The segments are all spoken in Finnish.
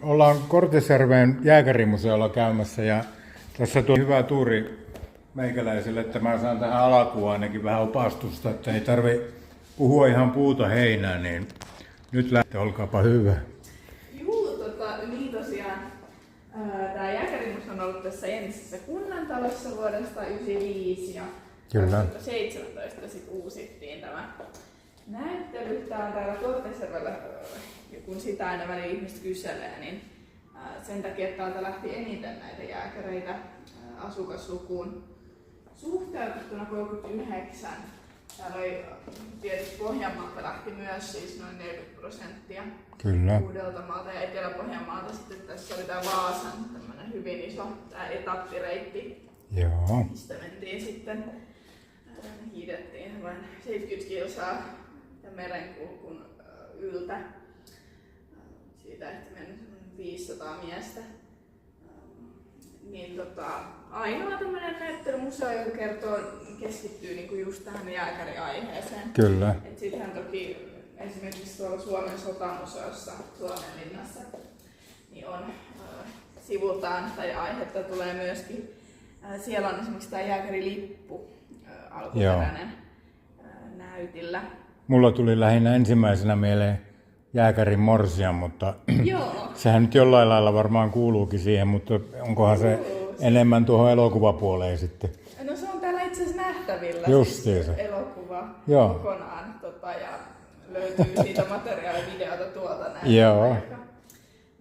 Ollaan Kortesjärven jääkärimuseolla käymässä ja tässä tuli hyvä tuuri meikäläiselle, että mä saan tähän alkuun ainakin vähän opastusta, että ei tarvi puhua ihan puuta heinää, niin nyt lähtee, olkaapa hyvä. Niin tosiaan. Tämä jääkärimuseo on ollut tässä entisessä kunnantalossa vuodesta 1995 ja 2017 sitten uusittiin tämä näyttely. Tämä on täällä Kortesjärvellä, kun sitä aina välillä ihmiset kyselee, niin sen takia, että täältä lähti eniten näitä jääkäreitä asukaslukuun suhteutettuna 39. Täällä oli tietysti Pohjanmaalta lähti myös siis noin 40%. Kyllä. Uudeltamaalta ja Etelä-Pohjanmaalta sitten tässä oli tämä Vaasan tämmönen hyvin iso tää etappireitti. Joo. Mistä mentiin sitten, hiidettiin vain 70 kilsaa ja merenkulkun yltä. Siitä ehti mennä 500 miestä. Niin ainoa tämmönen näyttelymuseo, joka keskittyy niinku just tähän jääkäriaiheeseen. Kyllä. Et sittenhän toki esimerkiksi tuolla Suomen sotamuseossa Suomenlinnassa niin on sivutaan tai aihetta tulee myöskin. Siellä on esimerkiksi tämä jääkärilippu alkuperäinen näytillä. Mulla tuli lähinnä ensimmäisenä mieleen jääkärin morsian, mutta sehän nyt jollain lailla varmaan kuuluukin siihen, mutta onkohan se enemmän tuohon elokuvapuoleen sitten? No se on täällä itse asiassa nähtävillä, Justiinsa. siis elokuva kokonaan ja löytyy siitä materiaalivideota tuolta näin. Joo.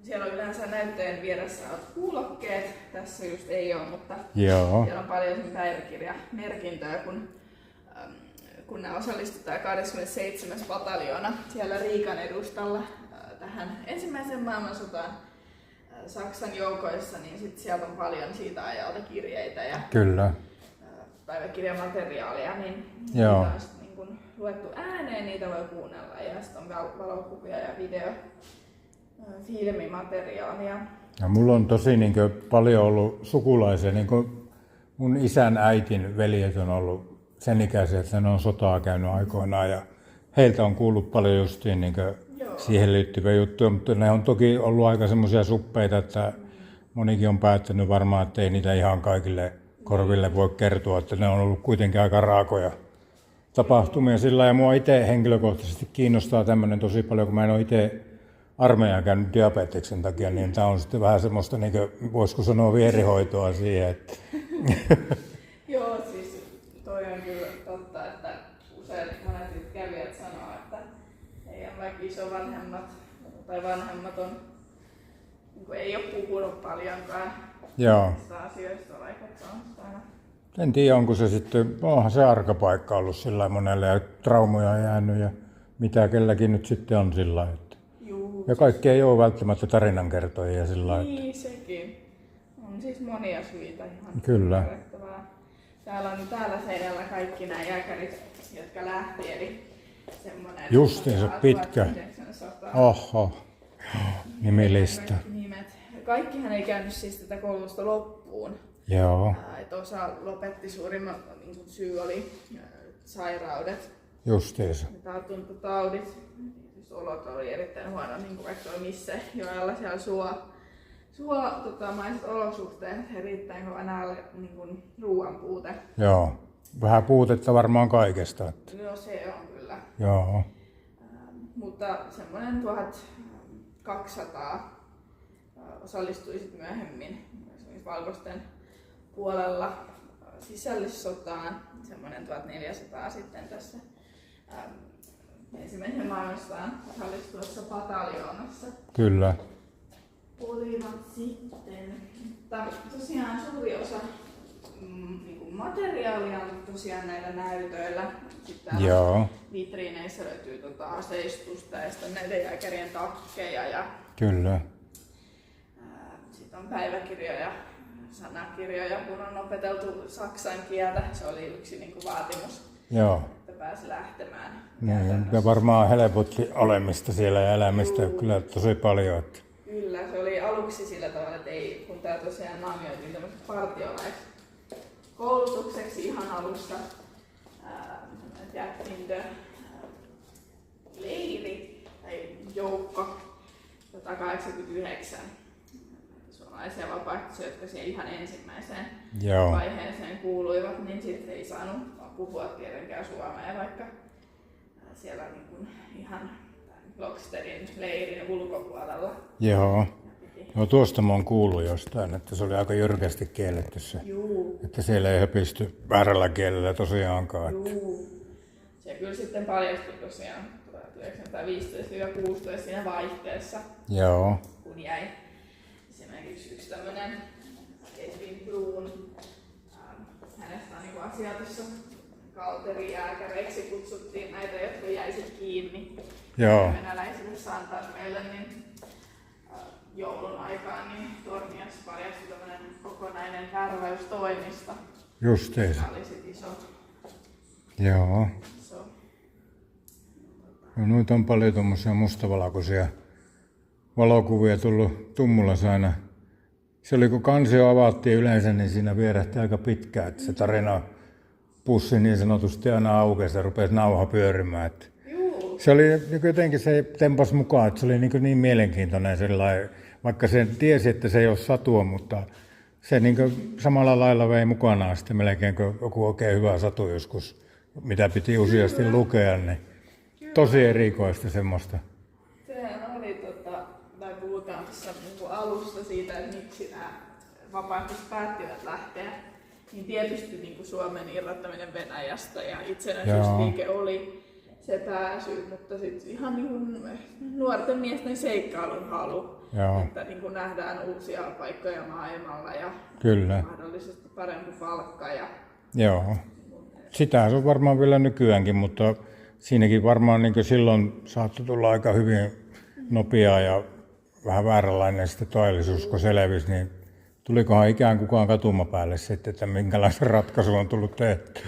Siellä on yleensä näytteen vieressä kuulokkeet, tässä just ei ole, mutta Joo. siellä on paljon päiväkirjamerkintöjä, kun ne osallistutaan 27. pataljoona siellä Riikan edustalla tähän ensimmäiseen maailmansotaan Saksan joukoissa, niin sit sieltä on paljon siitä ajalta kirjeitä ja Kyllä. päiväkirjamateriaalia, niin Joo. niitä on sit niin kun luettu ääneen, niitä voi kuunnella ja sitten on valokuvia ja filmimateriaalia. Ja mulla on tosi paljon ollut sukulaisia, mun isän äitin veljet on ollut sen ikäisiä, että ne on sotaa käynyt aikoinaan ja heiltä on kuullut paljon justiin siihen liittyviä juttuja, mutta ne on toki ollut aika semmoisia suppeita, että monikin on päättänyt varmaan, että ei niitä ihan kaikille korville voi kertoa, että ne on ollut kuitenkin aika raakoja tapahtumia sillä ja mua itse henkilökohtaisesti kiinnostaa tämmöinen tosi paljon, kun mä en ole itse armeijaa käynyt diabeteksen takia, niin tämä on sitten vähän semmoista, voisiko sanoa vierihoitoa siihen. Että Joo, siis toi on kyllä totta, että usein monet kävijät sanoo, että heidän vaikka isovanhemmat tai vanhemmat on, ei ole puhunut paljonkaan näistä asioista, vaikka se on aina. En tiedä, onko se sitten, onhan se arka paikka ollut sillä monelle ja traumoja on jäänyt ja mitä kelläkin nyt sitten on sillä lailla. Ja kaikki ei ole välttämättä tarinankertojia sillä lailla. Niin, sekin. On siis monia syitä ihan. Kyllä. Täällä on täällä seinällä kaikki nämä jääkärit, jotka lähti, eli semmoinen. Justiinsa pitkä. Oho, nimilista. Kaikkihan ei käynyt siis tätä koulutusta loppuun. Joo. Osa lopetti, suurimman syy oli sairaudet. Justiinsa. Tartuntataudit. Olot oli erittäin huono, niin kuin vaikka oli missä joella siellä suomaiset olosuhteet, erittäin enää niin ruoan puute. Joo, vähän puutetta varmaan kaikesta. No se on kyllä. Joo. Mutta semmoinen 1200 osallistui sit myöhemmin esimerkiksi valkoisten puolella sisällissotaan, semmoinen 1400 sitten tässä ensimmäisen maailmansodan osallistuessa pataljoonassa. Kyllä. Olivat sitten, mutta tosiaan suuri osa materiaalia on tosiaan näillä näytöillä. Sitten vitriineissä löytyy aseistusta ja sitten näitä jääkärien takkeja. Ja, kyllä. Sitten on päiväkirjoja, sanakirjoja, kun on opeteltu saksan kieltä. Se oli yksi vaatimus. Joo. Pääsi lähtemään. Niin, ja varmaan helpotti olemista siellä ja elämistä kyllä tosi paljon. Että. Kyllä, se oli aluksi sillä tavalla, että ei, kun tämä tosiaan naamioitiin tämmöiseksi partiolaiskoulutukseksi ihan alussa, Jack in the leiri tai joukko 89 suomalaisia vapaaehtoisia, jotka siihen ihan ensimmäiseen Joo. vaiheeseen kuuluivat, niin sitten ei saanut puhua tietenkään suomea, vaikka siellä niin kuin ihan Lokstedin leirin ulkopuolella. Joo. No tuosta mä oon kuullut jostain, että se oli aika jyrkästi kielletty se. Juu. Että siellä ei höpisty väärällä kielellä tosiaankaan. Juu. Se kyllä sitten paljastui tosiaan 1915-16 siinä vaihteessa, Joo. kun jäi esimerkiksi yksi tämmönen Edwin Bruun, hänestä on niin asia tuossa kalterijääkäreiksi kutsuttiin näitä, jotka jäisivät kiinni venäläisille Santasmeille, niin joulun aikaan niin Torniossa paljastui tämmönen kokonainen värväystoimisto. Justiinsa. Tämä oli sit iso. Joo. No, noita on paljon tuommoisia mustavalkoisia valokuvia tullut Tummulassa aina. Se oli kun kansio avattiin yleensä, niin siinä vierähti aika pitkään, että se tarina pussi niin sanotusti aina aukesi ja rupesi nauha pyörimään. Se oli jotenkin se tempas mukaan, että se oli niin mielenkiintoinen sellainen, vaikka se tiesi, että se ei ole satua, mutta se niin samalla lailla vei mukanaan sitten melkein kuin joku oikein hyvä satu joskus, mitä piti useasti lukea, niin tosi erikoista semmoista. Sehän oli, tai puhutaan tuossa niin alussa siitä, että miksi nämä vapaaehtoiset päättivät lähteä. Niin tietysti niin Suomen irrottaminen Venäjästä ja itsenäisyysliike oli se pääsy, mutta sitten ihan niin nuorten miesten seikkailun halu, että niin nähdään uusia paikkoja maailmalla ja kyllä. Mahdollisesti parempi palkka. Joo. Sitähän se on varmaan vielä nykyäänkin, mutta siinäkin varmaan niin silloin saattoi tulla aika hyvin nopeaa ja vähän vääränlainen sitten todellisuus, kun selvisi, niin tulikohan ikään kukaan katuma-päälle sitten, että minkälaisen ratkaisu on tullut tehty?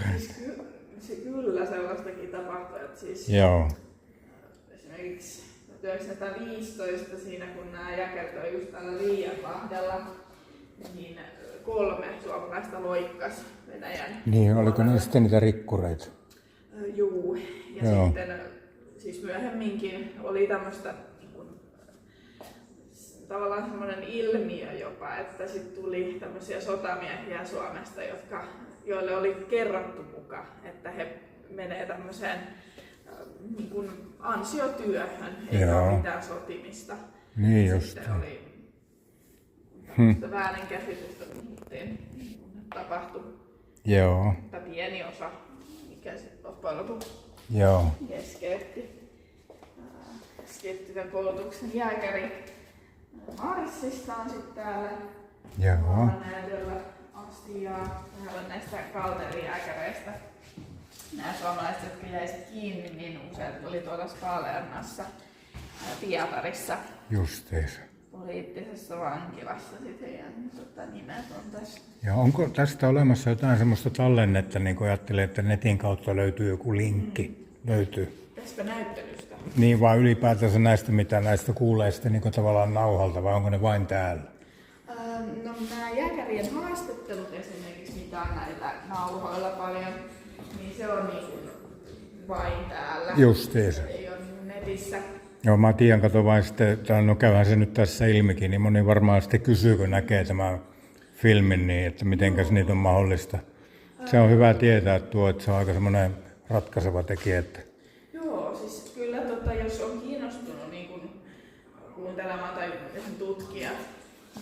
Se kyllä sellaistakin tapahtui, että siis joo. Esimerkiksi 1915 siinä, kun nämä jäkertoi just täällä Liianlahdella, niin 3 suomalaista loikkas Venäjän. Niin, oliko ne sitten niitä rikkureita? Juu, ja joo. Sitten siis myöhemminkin oli tämmöistä tavallaan semmoinen ilmiö jopa, että sitten tuli tämmöisiä sotamiehiä Suomesta, joille oli kerrottu muka, että he menee tämmöiseen niin kuin ansiotyöhön, eikä ole mitään sotimista. Niin just. Sitten oli väärinkäsitystä tapahtui. Joo. Tai pieni osa, mikä sitten loppujen lopuksi keskeytti tämän koulutuksen jääkäri. Marssista on sitten täällä näytöllä asti ja täällä on näistä kalterijääkäreistä. Nämä suomalaiset, jotka jäisivät kiinni, niin useat oli tuolla Spalernassa Pietarissa. Justiinsa. Poliittisessa vankilassa sitten heidän nimet on tässä. Ja onko tästä olemassa jotain semmoista tallennetta, niin kuin ajattelee, että netin kautta löytyy joku linkki? Löytyy. Tästä näyttelystä? Niin, vaan ylipäätänsä näistä, mitä näistä kuulee sitten niin tavallaan nauhalta, vai onko ne vain täällä? No nämä jääkärien haastattelut esimerkiksi, mitä on näillä nauhoilla paljon, niin se on niin kuin vain täällä. Justiinsa. Ei ole niin netissä. Joo, mä tiedän, kato vain sitten, no käyhän se nyt tässä ilmikin, niin moni varmaan sitten kysyy, kun näkee tämän filmin, niin että mitenkäs niitä on mahdollista. Se on hyvä tietää, että se on aika semmoinen ratkaiseva tekijä. Että joo, siis kyllä jos on kiinnostunut niin kun kuuntelemaan tai tutkijat,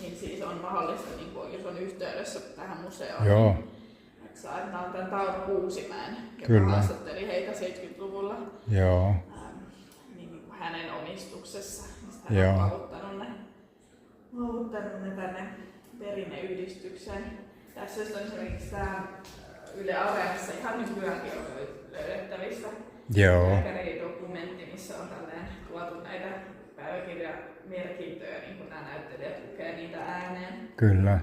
niin siis on mahdollista, niin kun, jos on yhteydessä tähän museoon. Joo. Että saa tämän Tauno Kuusimäen, joka haastatteli heitä 70-luvulla. Joo. Niin hänen omistuksessa, mistä hän on luovuttanut ne tänne perinneyhdistykseen. Tässä on esimerkiksi tämä Yle Areenassa ihan nykyäänkin on löydettävissä dokumentti, missä on tälleen tuotu näitä päiväkirjamerkintöjä, niin kun nämä näyttelijät lukee niitä ääneen. Kyllä.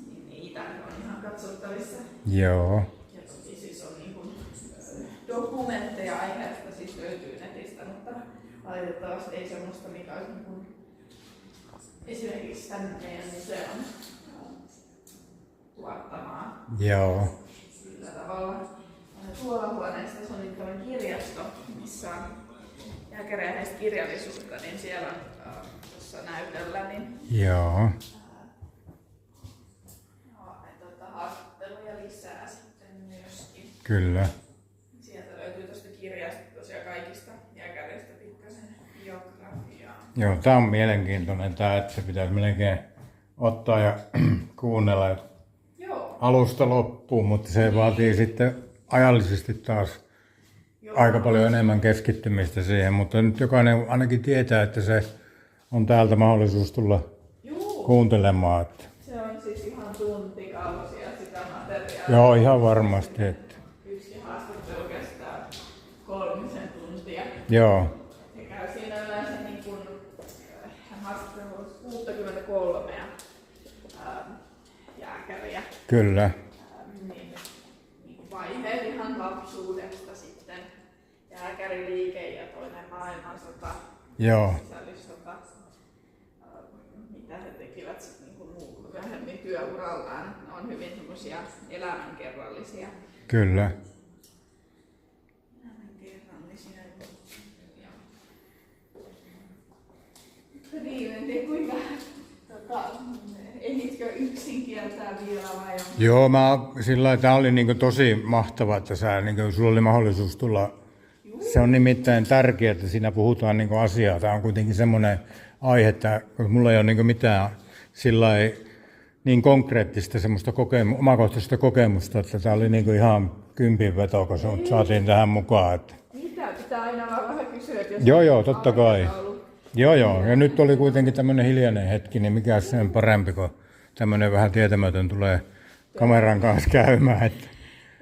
Niin niitä on ihan katsottavissa. Joo. Ja toki siis on niin kuin dokumentteja aiheesta siis löytyy netistä, mutta valitettavasti ei semmoista, mikä olisi niin kuin esimerkiksi tämän meidän museon tuottamaa. Joo. Sillä tavalla. Tuolla huoneessa on nyt tämä kirjasto, missä on jääkäriaiheista kirjallisuutta, niin siellä on tuossa näytöllä niin Joo. haastatteluja lisää sitten myöskin. Kyllä. Sieltä löytyy tuosta kirjasta tosiaan kaikista jääkäreistä pikkasen biografiaa. Joo, tää on mielenkiintoinen tää, että se pitäisi melkein ottaa ja kuunnella Joo. alusta loppuun, mutta se vaatii sitten ajallisesti taas aika paljon enemmän keskittymistä siihen, mutta nyt jokainen ainakin tietää, että se on täältä mahdollisuus tulla kuuntelemaan. Että. Se on siis ihan tuntikausia sitä materiaalia. Joo, ihan varmasti. Että. Yksi haastattelu kestää 3 tuntia. Joo. Se käy siinä yleensä niin kuin haastattelussa 63 jääkäriä. Kyllä. Niin vaiheet ihan lapsuudesta sitten jääkäriliike ja toinen maailmansota, Joo. sisällissota, mitä he tekivät sitten niin myöhemmin työurallaan. Ne on hyvin semmoisia elämänkerrallisia. Kyllä. Elämänkerrallisia juttuja. Niin, en tiedä kuinka ehditkö yksin kieltää vielä vai on? Joo, tää oli niinku tosi mahtavaa, että sulla oli mahdollisuus tulla. Se on nimittäin tärkeää, että siinä puhutaan niinku asiaa. Tämä on kuitenkin semmoinen aihe, että mulla ei ole niinku mitään niin konkreettista semmoista omakohtaista kokemusta, että tämä oli niinku ihan kympin veto, kun saatiin tähän mukaan. Että. Mitä? Pitää aina vaan vähän kysyä, että jos Joo, totta kai. Joo, ja nyt oli kuitenkin tämmöinen hiljainen hetki, niin mikä sen parempi, kun tämmöinen vähän tietämätön tulee kameran kanssa käymään. Että.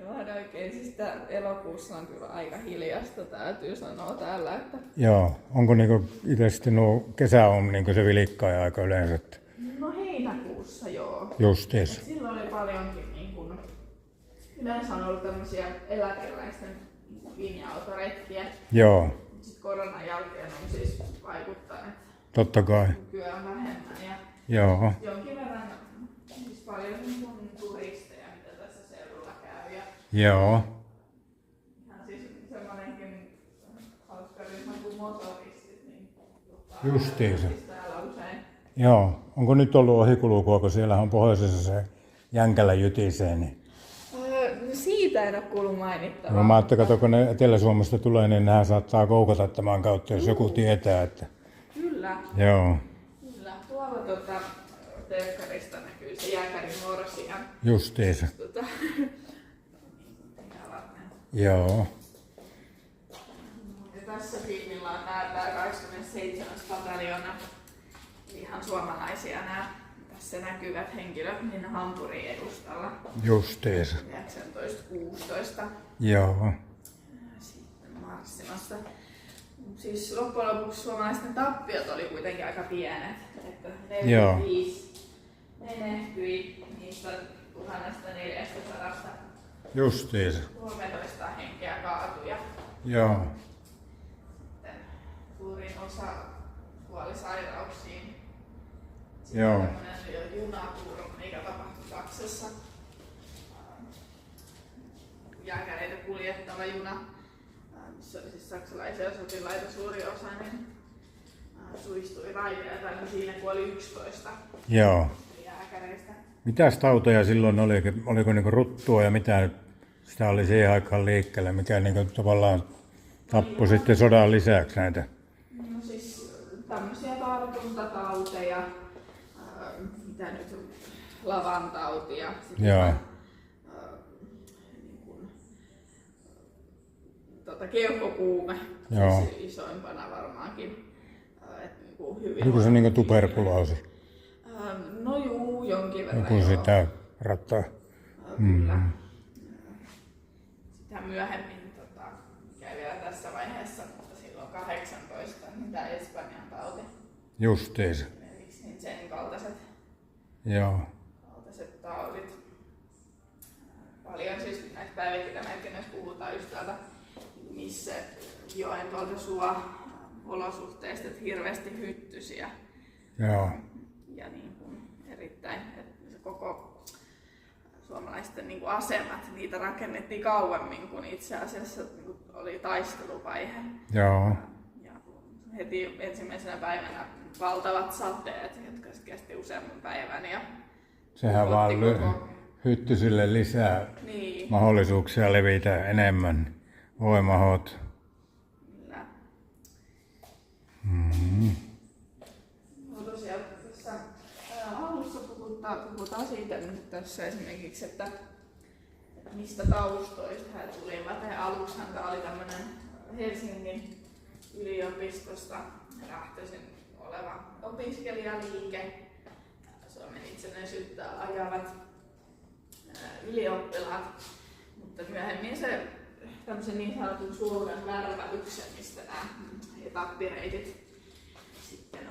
Vähän oikein, siis elokuussa on kyllä aika hiljasta, täytyy sanoa täällä. Että. Joo, onko niinku itse sitten kesä on niinku se vilkkaa aika yleensä? Että. No heinäkuussa joo. Justiis. Silloin oli paljonkin, niin kun, yleensä on ollut tämmöisiä eläkeläisten linja-autoretkiä. Joo. Sitten koronan jälkeen on siis vaikuttaneet. Totta kai. Nykyään vähemmän ja Joo. jonkin verran siis paljon niin kun turisteja, mitä tässä seudulla käy. Ja Joo. ihan siis semmoinenkin hauska ryhmä kuin motoristit, niin Justiinsa. siis täällä usein. Joo. Onko nyt ollut ohikulukua, kun siellä on pohjoisessa se Jänkälä jytisee? Niin. Siitä en ole kuullut mainittavaa. No, mä ajattelin, että kun ne Etelä-Suomesta tulee, niin nehän saattaa koukata tämän kautta, jos joku tietää. Että. Kyllä. Joo. Kyllä. Tuolla telkkarista näkyy se jääkärin morsian. Justiinsa. Joo. Ja tässä filmillä on tää 27. pataljoona. Ihan suomalaisia nämä tässä näkyvät henkilöt niin Hampurin edustalla. Justiinsa. 1916. Joo. Sitten marssimassa. Siis loppujen lopuksi suomalaisten tappiot oli kuitenkin aika pienet. Että 45 menehtyi niistä 1400. Justiinsa. 13 henkeä kaatuja. Joo. Sitten suurin osa kuoli sairauksiin. Joo. Tämmöinen junaturma, mikä tapahtui Saksassa. Jääkäreitä kuljettava juna, missä oli siis saksalaisia sotilaita suuri osa, niin suistui raiteelta, niin siinä kuoli 11 Joo. jääkäreistä. Mitäs tauteja silloin oli? Oliko niinku ruttua ja mitä sitä oli siihen aikaan liikkeelle, mikä niinku tavallaan tappoi sitten sodan lisäksi näitä? No siis tämmöisiä tartuntatauteja, mitä nyt lavantautia, Joo. keuhkokuume, Joo. siis isoimpana varmaankin. Niin hyvin Joku se niinku tuberkuloosi. No juu, jonkin verran. Joku sitä rattaa. Kyllä. Sitä myöhemmin käy vielä tässä vaiheessa, mutta silloin 18, niin tämä Espanjan tauti. Justiinsa. Esimerkiksi niin sen kaltaiset taudit. Paljon siis näistä päiväkirjamerkinnöistä puhutaan just täältä, missä joen tuolta olosuhteista, että hirveästi hyttysiä. Joo. Ja niin kuin erittäin, että se koko suomalaisten niin kuin asemat, niitä rakennettiin kauemmin kuin itse asiassa niin kuin oli taisteluvaihe. Joo. Ja heti ensimmäisenä päivänä valtavat sateet, jotka kesti useamman päivän. Ja sehän vaan hytty sille lisää mahdollisuuksia levitä enemmän. Voimahot. Kyllä. No tosiaan tässä alussa puhutaan siitä nyt tässä esimerkiksi, että mistä taustoista he tulivat. Aluksihan tämä oli tämmöinen Helsingin yliopistosta lähtöisin oleva opiskelijaliike. Suomen itsenäisyyttä ajavat ylioppilaat, mutta myöhemmin se tämmöisen niin sanotun suuren värväyksen, mistä nämä etappireitit sitten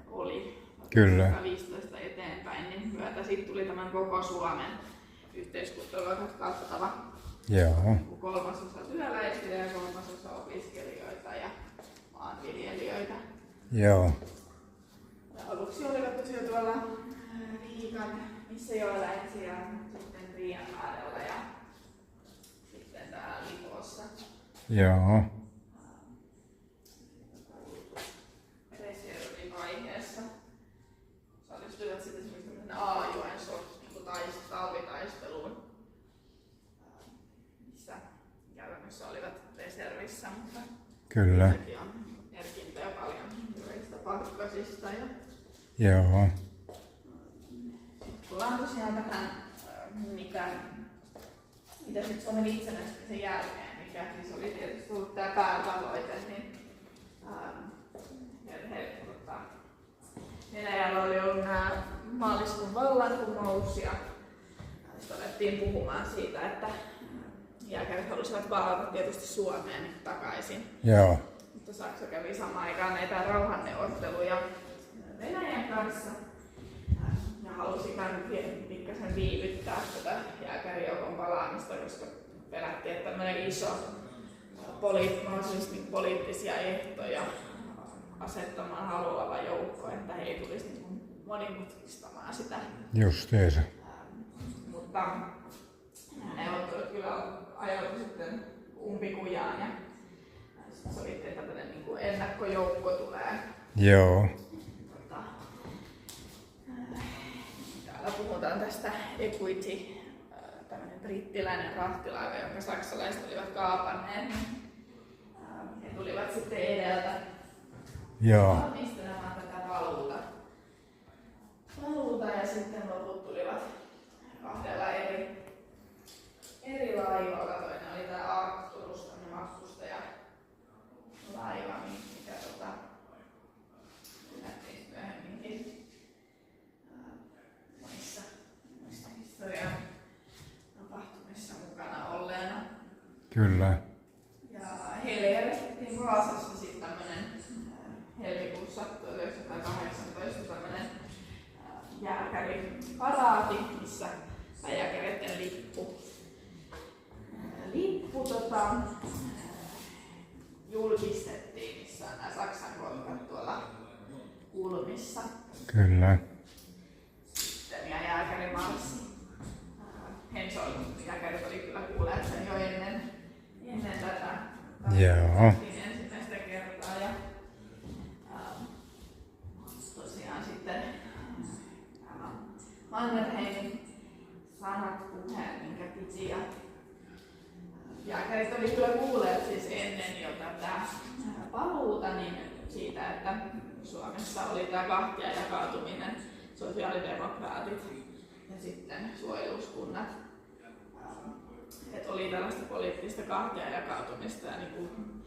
oli Kyllä. 15 eteenpäin, niin myötä sitten tuli tämän koko Suomen yhteiskuntaluokat kattava. Joo. 3/3 työläisiä ja 3/3 opiskelijoita ja maanviljelijöitä. Joo. Ja aluksi olivat tosiaan tuolla Riikan, missä joilla ensin ja sitten Riianlahdella ja sitten täällä Lipossa. Joo. Reservivaiheessa osallistuivat sitten semmoisen A-joen talvitaisteluun, missä käytännössä olivat reservissä, mutta Kyllä. sielläkin on merkintöjä paljon yleistä pakkasista. Joo. Tullaan tosiaan tähän, mitä sitten Suomen itsenäistymisen jälkeen, mikä siis oli tietysti ollut tämä päätavoite, niin Venäjällä oli ollut nämä maaliskuun vallankumous ja alettiin puhumaan siitä, että jääkärit halusivat palata tietysti Suomeen takaisin. Joo. Mutta Saksa kävi samaan aikaan näitä rauhanneuvotteluja Venäjän kanssa ja halusi pikkasen viivyttää tätä jääkärijoukon palaamista, koska pelättiin, että tämmöinen iso poliittisia ehtoja asettamaan haluava joukko, että he ei tulisi niin monimutkistamaan sitä. Justeesa. Mutta neuvottelut kyllä ajoivat sitten umpikujaan ja sovittiin, että tämmöinen niin ennakkojoukko tulee. Joo. Täällä puhutaan tästä Equity, tämmöinen brittiläinen rahtilaiva, jonka saksalaiset olivat kaapanneet. He tulivat sitten edeltä. Joo. Valmistelemaan tätä paluuta ja sitten loput tulivat kahdella eri laivalla. Toinen oli tämä Arcturus, tämmöinen matkustajalaiva, mikä nähtiin myöhemminkin monissa historian tapahtumissa mukana olleena. Kyllä. Ja heille järjestettiin Vaasassa sitten tämmöinen helmikuussa 1918 tämmöinen jääkäriparaati, missä jääkäreiden lippu julkistettiin, missä on nämä Saksan kolkat tuolla kulmissa. Kyllä. Sitten ja jääkärimarssi. Hensolin jääkärit oli kyllä kuulleet sen jo ennen tätä. Joo. Ensimmäistä kertaa ja tosiaan sitten Mannerheimin sanat puheen, minkä piti ja jääkärit oli kyllä kuulleet siis ennen jo tätä paluuta niin siitä, että Suomessa oli tämä kahtia jakautuminen, sosiaalidemokraatit ja sitten suojeluskunnat. Että oli tällaista poliittista kahtia jakautumista ja niin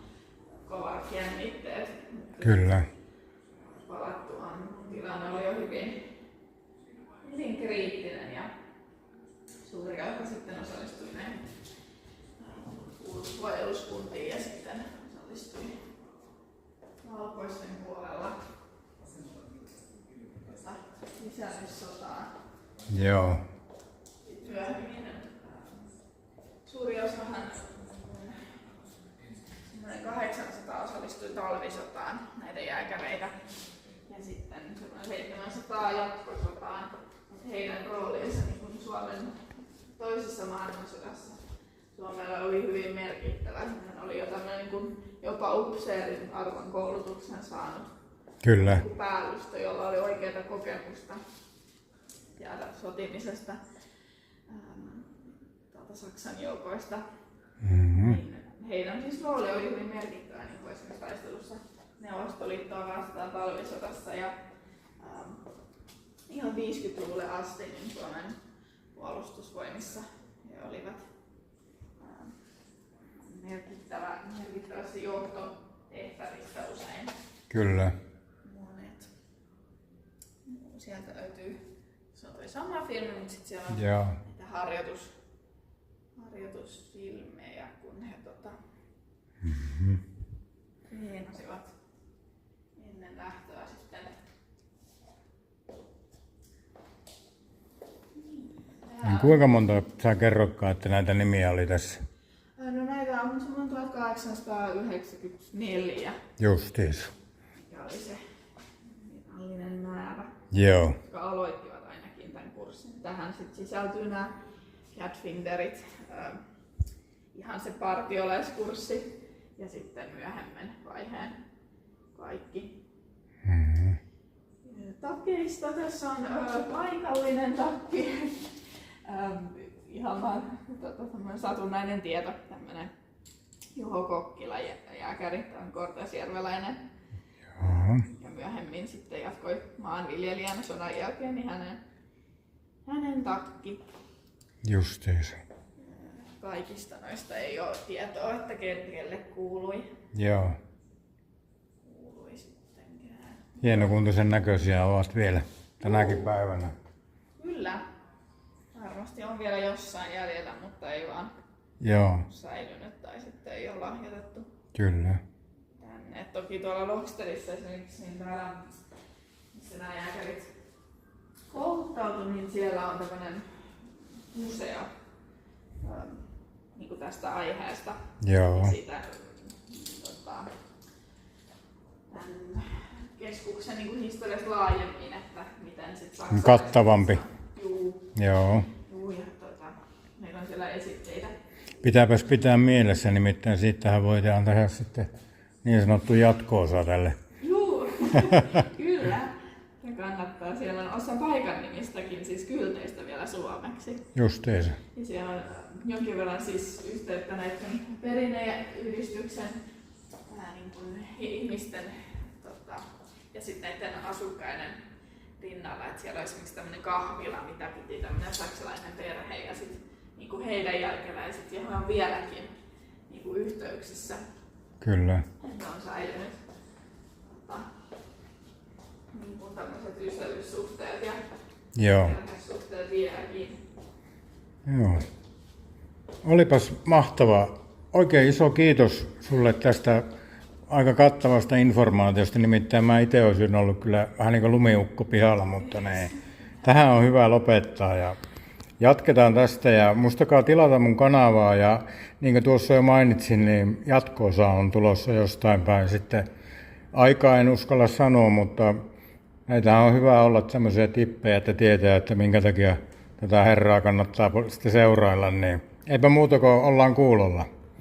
kovat jännitteet. Kyllä. Palattuaan tilanne oli jo hyvin kriittinen ja suuri osa sitten osallistui näihin suojeluskuntiin ja sitten osallistui valkoisten puolella sisällissotaan. Joo. Myöhemmin suuri osahan 800 osallistui talvisotaan näitä jääkäreitä ja sitten 700 jatkosotaan. Heidän roolinsa niin Suomen toisessa maailmansodassa Suomella oli hyvin merkittävä. Hän oli jo tämmöinen niin jopa upseerin arvon koulutuksen saanut Kyllä. päällystö, jolla oli oikeaa kokemusta sotimisesta Saksan joukoista. Niin heidän siis rooli oli hyvin merkittävä niin kuin esimerkiksi taistelussa Neuvostoliittoa vastaan talvisodassa ja ihan 50-luvulle asti niin Suomen puolustusvoimissa he olivat merkittävästi johtotehtävissä usein. Kyllä. Monet. Sieltä löytyy, se on toi sama filmi, mutta sitten siellä on Joo. niitä harjoitusfilmejä, kun he treenasivat ennen lähtöä sitten. Niin kuinka monta sä kerrotkaan, että näitä nimiä oli tässä? No näitä on semmoinen 1894. Justiis. Mikä oli se virallinen määrä, Joo. jotka aloittivat ainakin tämän kurssin. Tähän sitten sisältyy nämä Catfinderit, ihan se partiolaiskurssi ja sitten myöhemmin vaiheen kaikki. Takeista tässä on paikallinen takki. Ihan vaan satunnainen tieto, tämmönen Juho Kokkila, jääkäri, on korteasjärveläinen. Ja myöhemmin sitten jatkoi maanviljelijänä sodan jälkeen, niin hänen takki. Justiis. Kaikista noista ei ole tietoa, että kelle kuului. Joo. Kuului sittenkään. Hienokuntoisen näköisiä ovat vielä tänäkin päivänä. Kyllä. Varmasti on vielä jossain jäljellä, mutta ei vaan Joo. säilynyt tai sitten ei ole lahjoitettu Kyllä. tänne. Toki tuolla Loksterissa esimerkiksi, niin täällä, missä nämä jääkärit kouluttautu, niin siellä on tämmöinen museo niin kuin tästä aiheesta. Joo. Ja siitä tämän keskuksen niin kuin historiasta laajemmin, että miten sit Saksassa... Kattavampi. Juu. Joo. Juu, ja meillä on siellä esitteitä. Pitääpäs pitää mielessä, nimittäin siitähän voidaan tehdä sitten niin sanottu jatko-osa tälle. Juu, kyllä. Ja kannattaa. Siellä on osa paikan nimistäkin, siis kylteistä vielä suomeksi. Justeisa. Ja siellä on jonkin verran siis yhteyttä näiden perinneyhdistyksen niin kuin ihmisten ja sitten näiden asukkaiden rinnalla. Että siellä on esimerkiksi tämmöinen kahvila, mitä piti tämmöinen saksalainen perhe ja sitten niin kuin heidän jälkeläiset, johon on vieläkin niin kuin yhteyksissä. Kyllä. Että on säilynyt niin kuin tämmöiset ystävyyssuhteet ja perhesuhteet vieläkin. Joo. Olipas mahtava. Oikein iso kiitos sulle tästä aika kattavasta informaatiosta. Nimittäin mä itse olisin ollut kyllä vähän niin kuin lumiukko pihalla, mutta tähän on hyvä lopettaa. Ja jatketaan tästä ja muistakaa tilata mun kanavaa ja niin kuin tuossa jo mainitsin, niin jatko-osa on tulossa jostain päin. Sitten aikaa en uskalla sanoa, mutta näitä on hyvä olla tämmöisiä tippejä, että tietää, että minkä takia tätä herraa kannattaa sitten seurailla. Niin eipä muuta kuin ollaan kuulolla.